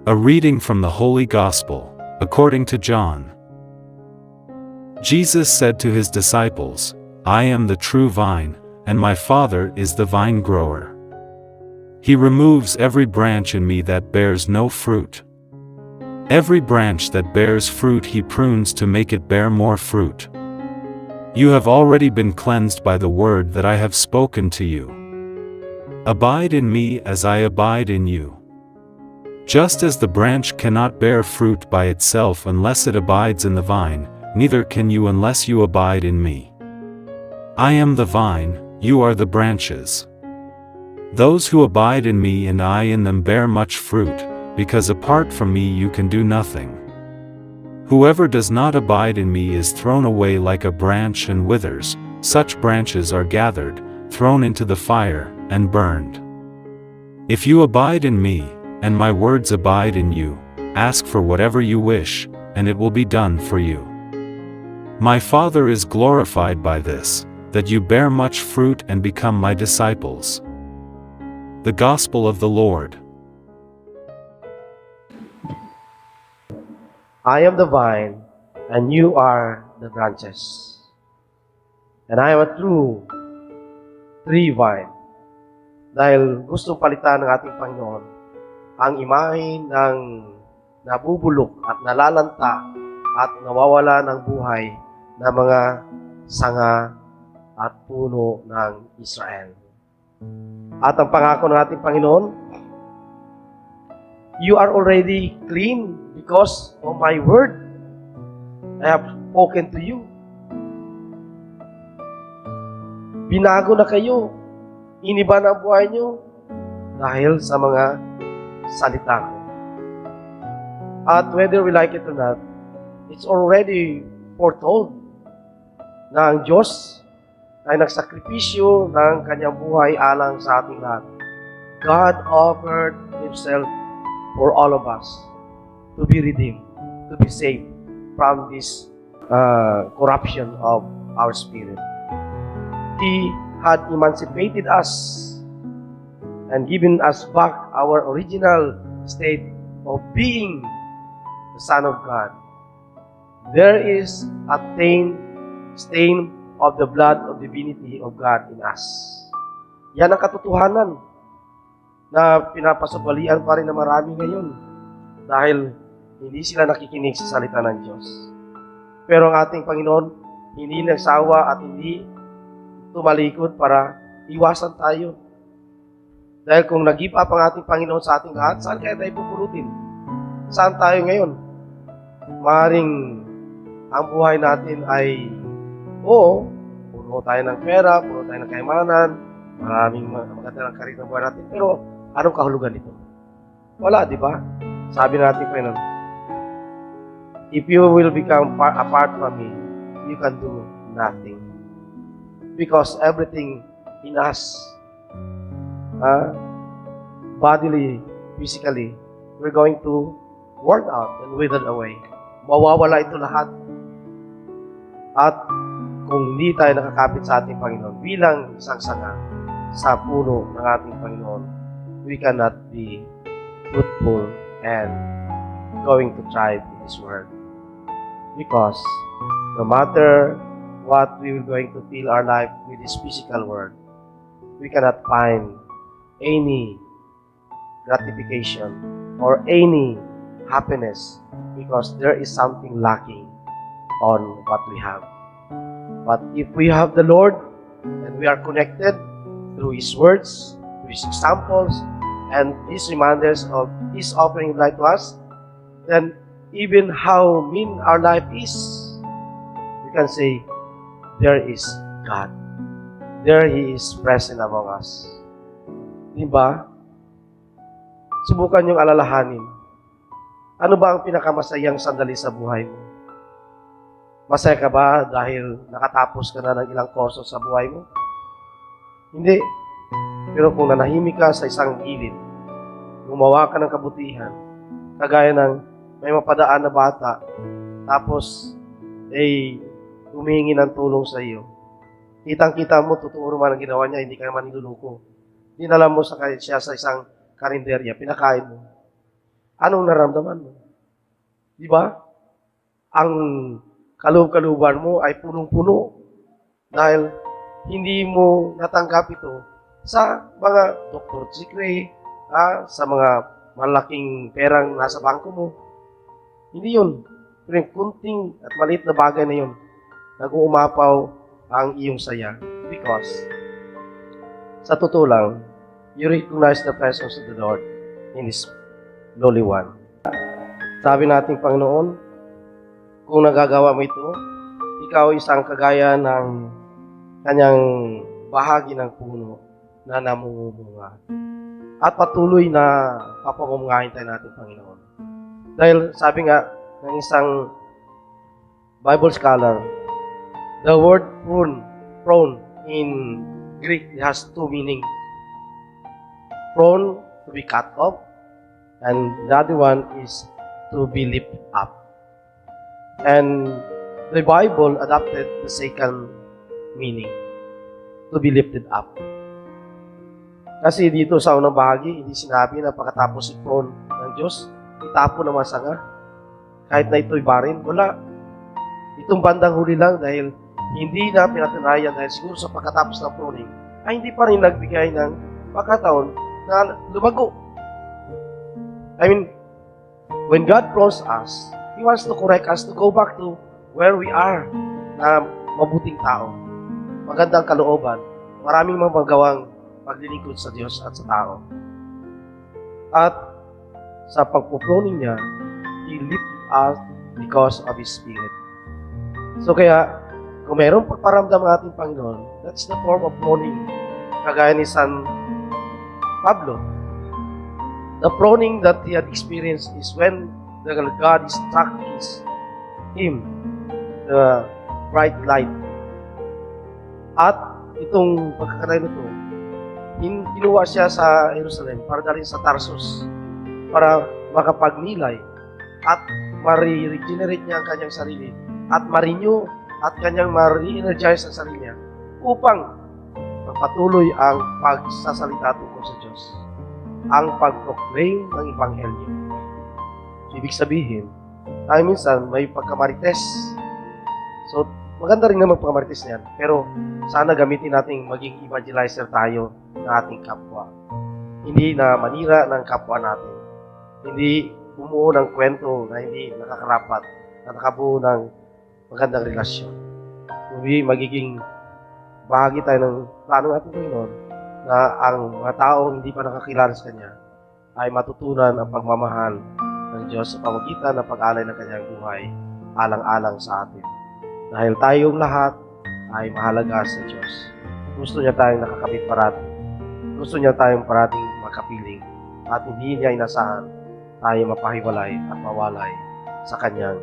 A reading from the Holy Gospel, according to John. Jesus said to his disciples, "I am the true vine, and my Father is the vine grower. He removes every branch in me that bears no fruit. Every branch that bears fruit he prunes to make it bear more fruit. You have already been cleansed by the word that I have spoken to you. Abide in me as I abide in you. Just as the branch cannot bear fruit by itself unless it abides in the vine, neither can you unless you abide in me. I am the vine, you are the branches. Those who abide in me and I in them bear much fruit, because apart from me you can do nothing. Whoever does not abide in me is thrown away like a branch and withers. Such branches are gathered, thrown into the fire, and burned. If you abide in me, and my words abide in you, ask for whatever you wish, and it will be done for you. My Father is glorified by this, that you bear much fruit and become my disciples." The Gospel of the Lord. I am the vine, and you are the branches. And I am a true tree vine. Dahil gusto palitan ng ating Panginoon ang imahe ng nabubulok at nalalanta at nawawala ng buhay na mga sanga at puno ng Israel. At ang pangako ng ating Panginoon, you are already clean because of my word I have spoken to you. Binago na kayo. Iniba na ang buhay nyo dahil sa mga salita ko. At whether we like it or not, it's already foretold na ang Diyos ay nagsakripisyo ng kanyang buhay alang sa ating lahat. God offered Himself for all of us to be redeemed, to be saved from this corruption of our spirit. He had emancipated us and given us back our original state of being the Son of God. There is a stain of the blood of divinity of God in us. Yan ang katotohanan na pinapasabalian pa rin na marami ngayon dahil hindi sila nakikinig sa salita ng Diyos. Pero ang ating Panginoon, hindi nagsawa at hindi tumalikod para iwasan tayo. Dahil kung nag-give up ang ating Panginoon sa ating lahat, saan kaya tayo pupulutin? Saan tayo ngayon? Maaaring ang buhay natin ay, puno tayo ng pera, puno tayo ng kayamanan, maraming maganda ng karir ng buhay natin, pero anong kahulugan nito? Wala, di ba? Sabi natin Panginoon, if you will become apart from me, you can do nothing. Because everything in us, bodily, physically, we're going to worn out and withered away. Mawawala ito lahat. At kung hindi tayo nakakapit sa ating Panginoon bilang isang sanga sa puno ng ating Panginoon, we cannot be fruitful and going to thrive in His Word. Because no matter what we are going to fill our life with His physical Word, we cannot find any gratification or any happiness because there is something lacking on what we have. But if we have the Lord and we are connected through His words, through His examples, and His reminders of His offering light to us, then even how mean our life is, we can say, there is God. There He is present among us. Diba? Subukan niyong alalahanin. Ano ba ang pinakamasayang sandali sa buhay mo? Masaya ka ba dahil nakatapos ka na ng ilang kurso sa buhay mo? Hindi. Pero kung nanahimik ka sa isang gilid, gumawa ka ng kabutihan, kagaya ng may mapadaan na bata, tapos humihingi ng tulong sa iyo. Kitang-kita mo, totoo naman ang ginawa niya, hindi ka naman niluluko. Dinala mo siya sa isang karinderya, pinakain mo. anong naramdaman mo? Di ba? Ang kaloob-kalooban mo ay punong-puno dahil hindi mo natanggap ito sa mga Dr. Secret, sa mga malaking perang nasa bangko mo. Hindi yun. Pero yung kunting at maliit na bagay na yun, nag-uumapaw ang iyong saya. Because, sa totoo lang, you recognize the presence of the Lord in His lowly one. Sabi nating Panginoon, kung nagagawa mo ito, ikaw isang kagaya ng kanyang bahagi ng puno na namumunga. At patuloy na papamungahin tayo natin, Panginoon. Dahil sabi nga ng isang Bible scholar, the word prone in Greek has two meanings. Prone, to be cut off, and the other one is to be lifted up. And the Bible adopted the second meaning, to be lifted up. Kasi dito sa unang bahagi, hindi sinabi na pagkatapos i-prone ng Diyos, itapon ng mga sanga, kahit na ito'y barin. Wala. Itong bandang huli lang dahil hindi na pinatunayan dahil siguro sa pagkatapos ng pruning, ay hindi pa rin nagbigay ng pagkataon na lumago. I mean, when God prunes us, He wants to correct us to go back to where we are, na mabuting tao, magandang kalooban, maraming magagawang paglilingkod sa Diyos at sa tao. At sa pagpupruning niya, He lifts us because of His Spirit. So kaya, kung mayroong pagparamdam ng ating Panginoon, that's the form of pruning. Kagaya ni San Pablo. The pruning that he had experienced is when God struck him, the bright light. At itong pagkakataon nito, kinuha siya sa Jerusalem para dalhin sa Tarsus para makapagnilay at ma-regenerate niya ang kanyang sarili at ma-renew at kanyang ma-re-energize ang sarili niya upang magpatuloy ang pagsasalita tungkol sa Diyos, ang pag-proclaim ng Ebanghelyo. So, ibig sabihin, tayo minsan may pagkamarites. So, maganda rin naman pagkamarites niyan, pero sana gamitin natin maging evangelizer tayo ng ating kapwa. Hindi na manira ng kapwa natin. Hindi bumuo ng kwento na hindi nakakarapat na nakabuo ng magandang relasyon. Hindi magiging bahagi tayo ng plano natin Panginoon na ang mga taong hindi pa nakakilala sa Kanya ay matutunan ang pagmamahal ng Diyos sa pamagitan ng pag-alay ng Kanyang buhay alang-alang sa atin. Dahil tayong lahat ay mahalaga sa Diyos. Gusto niya tayong nakakabit parati. Gusto niya tayong parating makapiling at hindi niya inasahan tayo mapahiwalay at mawalay sa Kanyang